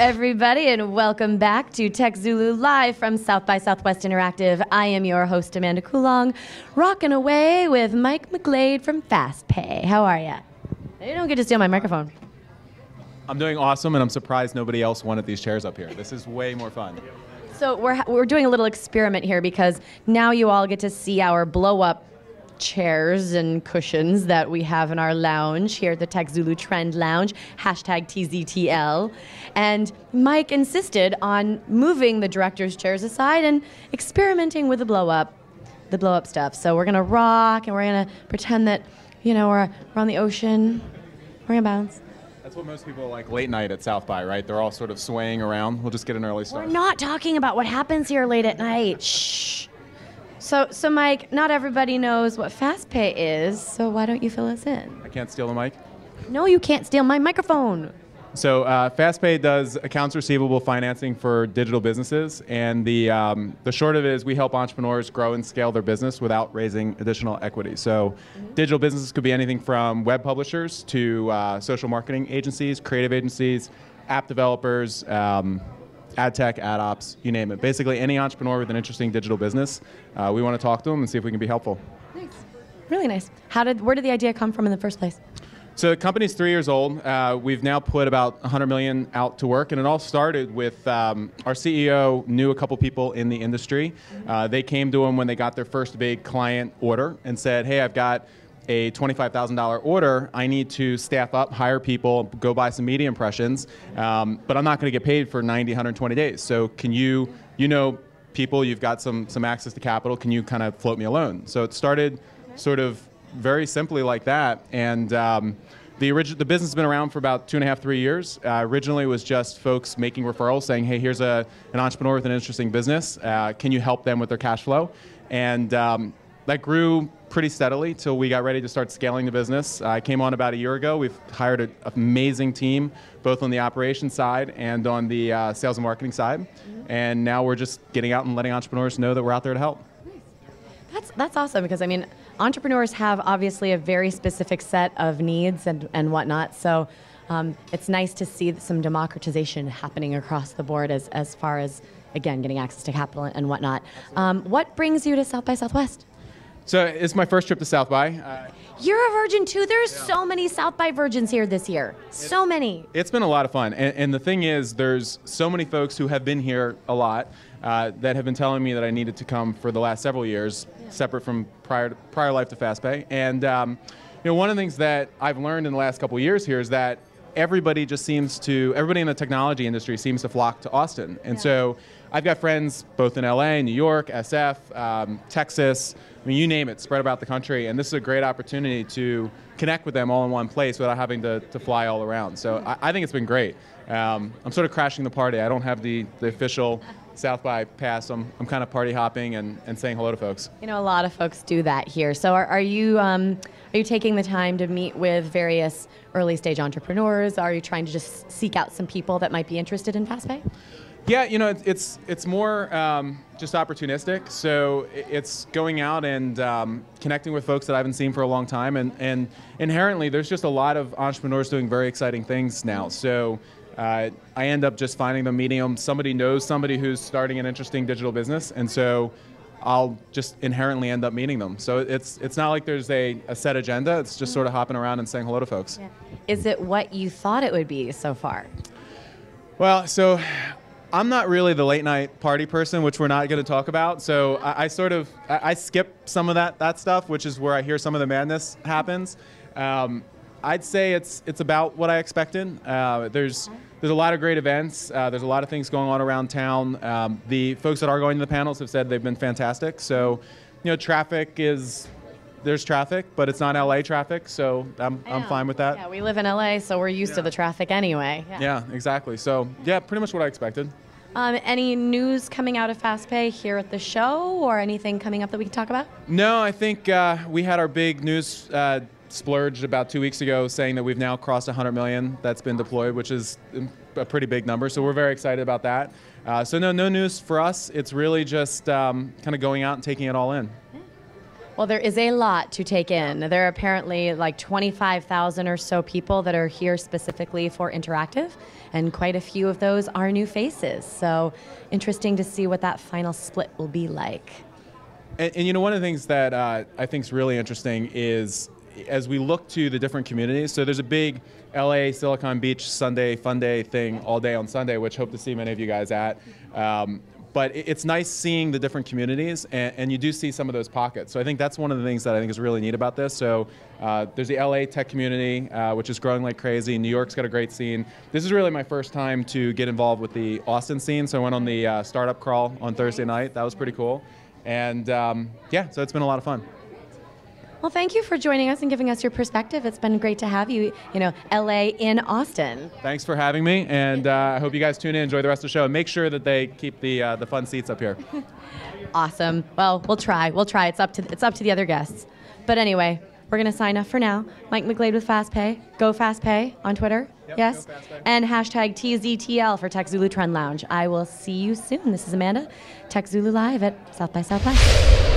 everybody, and welcome back to TechZulu live from South by Southwest Interactive. I am your host, Amanda Coulong, rocking away with Mike McGlade from FastPay. How are ya? You don't get to steal my microphone. I'm doing awesome, and I'm surprised nobody else wanted these chairs up here. This is way more fun. So we're doing a little experiment here because now you all get to see our blow-up chairs and cushions that we have in our lounge here at the TechZulu Trend Lounge, hashtag TZTL. And Mike insisted on moving the director's chairs aside and experimenting with the blow-up stuff. So we're gonna rock and we're gonna pretend that, you know, we're on the ocean. We're gonna bounce. That's what most people like late night at South by, right? They're all sort of swaying around. We'll just get an early start. We're not talking about what happens here late at night. Shh. So Mike, not everybody knows what FastPay is, so why don't you fill us in? I can't steal the mic? No, you can't steal my microphone. So FastPay does accounts receivable financing for digital businesses, and the short of it is we help entrepreneurs grow and scale their business without raising additional equity. So digital businesses could be anything from web publishers to social marketing agencies, creative agencies, app developers, ad tech, ad ops, you name it. Basically, any entrepreneur with an interesting digital business, we want to talk to them and see if we can be helpful. Nice. Really nice. Where did the idea come from in the first place? So the company's 3 years old. We've now put about 100 million out to work, and it all started with our CEO knew a couple people in the industry. They came to him when they got their first big client order and said, hey, I've got a $25,000 order. I need to staff up, hire people, go buy some media impressions, but I'm not going to get paid for 90, 120 days. So can you know people, you've got some access to capital, can you kind of float me a loan? So it started sort of very simply like that, and the business has been around for about 2.5, 3 years. Originally it was just folks making referrals saying, hey, here's an entrepreneur with an interesting business. Can you help them with their cash flow? And that grew pretty steadily till we got ready to start scaling the business. I came on about a year ago. We've hired an amazing team, both on the operations side and on the sales and marketing side. And now we're just getting out and letting entrepreneurs know that we're out there to help. Nice. That's awesome, because I mean, entrepreneurs have obviously a very specific set of needs and whatnot. So it's nice to see some democratization happening across the board as far as, again, getting access to capital and whatnot. What brings you to South by Southwest? So it's my first trip to South by. You're a virgin too. There's so many South by virgins here this year. So many. It's been a lot of fun. And the thing is, there's so many folks who have been here a lot that have been telling me that I needed to come for the last several years, separate from prior life to FastPay. And you know, one of the things that I've learned in the last couple of years here is that everybody in the technology industry seems to flock to Austin. And so I've got friends both in LA, New York, SF, Texas, I mean, you name it, spread about the country. And this is a great opportunity to connect with them all in one place without having to fly all around. So I think it's been great. I'm sort of crashing the party. I don't have the official South by pass. I'm kind of party hopping and saying hello to folks. You know, a lot of folks do that here. So are you taking the time to meet with various early stage entrepreneurs? Are you trying to just seek out some people that might be interested in FastPay? Yeah, you know, it's more just opportunistic. So it's going out and connecting with folks that I haven't seen for a long time. And inherently, there's just a lot of entrepreneurs doing very exciting things now. So I end up just finding them, meeting them. Somebody knows somebody who's starting an interesting digital business. And so I'll just inherently end up meeting them. So it's not like there's a set agenda. It's just sort of hopping around and saying hello to folks. Yeah. Is it what you thought it would be so far? Well, so I'm not really the late night party person, which we're not going to talk about. So I skip some of that stuff, which is where I hear some of the madness happens. I'd say it's about what I expected. There's a lot of great events. There's a lot of things going on around town. The folks that are going to the panels have said they've been fantastic. So, you know, there's traffic, but it's not LA traffic, so I'm fine with that. Yeah, we live in LA, so we're used to the traffic anyway. Yeah, exactly. So, yeah, pretty much what I expected. Any news coming out of FastPay here at the show, or anything coming up that we can talk about? No, I think we had our big news splurge about 2 weeks ago saying that we've now crossed 100 million that's been deployed, which is a pretty big number. So we're very excited about that. So no news for us. It's really just kind of going out and taking it all in. Well, there is a lot to take in. There are apparently like 25,000 or so people that are here specifically for interactive, and quite a few of those are new faces. So interesting to see what that final split will be like. And you know, one of the things that I think is really interesting is as we look to the different communities, so there's a big LA Silicon Beach Sunday Fun Day thing all day on Sunday, which hope to see many of you guys at. But it's nice seeing the different communities, and you do see some of those pockets. So I think that's one of the things that I think is really neat about this. So there's the LA tech community, which is growing like crazy. New York's got a great scene. This is really my first time to get involved with the Austin scene. So I went on the startup crawl on Thursday night. That was pretty cool. And yeah, so it's been a lot of fun. Well, thank you for joining us and giving us your perspective. It's been great to have you, LA in Austin. Thanks for having me, and I hope you guys tune in, enjoy the rest of the show, and make sure that they keep the fun seats up here. Awesome. Well, we'll try. It's up to the other guests. But anyway, we're going to sign off for now. Mike McGlade with FastPay. Go FastPay on Twitter. Yep, yes. go FastPay. And hashtag TZTL for TechZulu Trend Lounge. I will see you soon. This is Amanda, TechZulu Live at South by Southwest.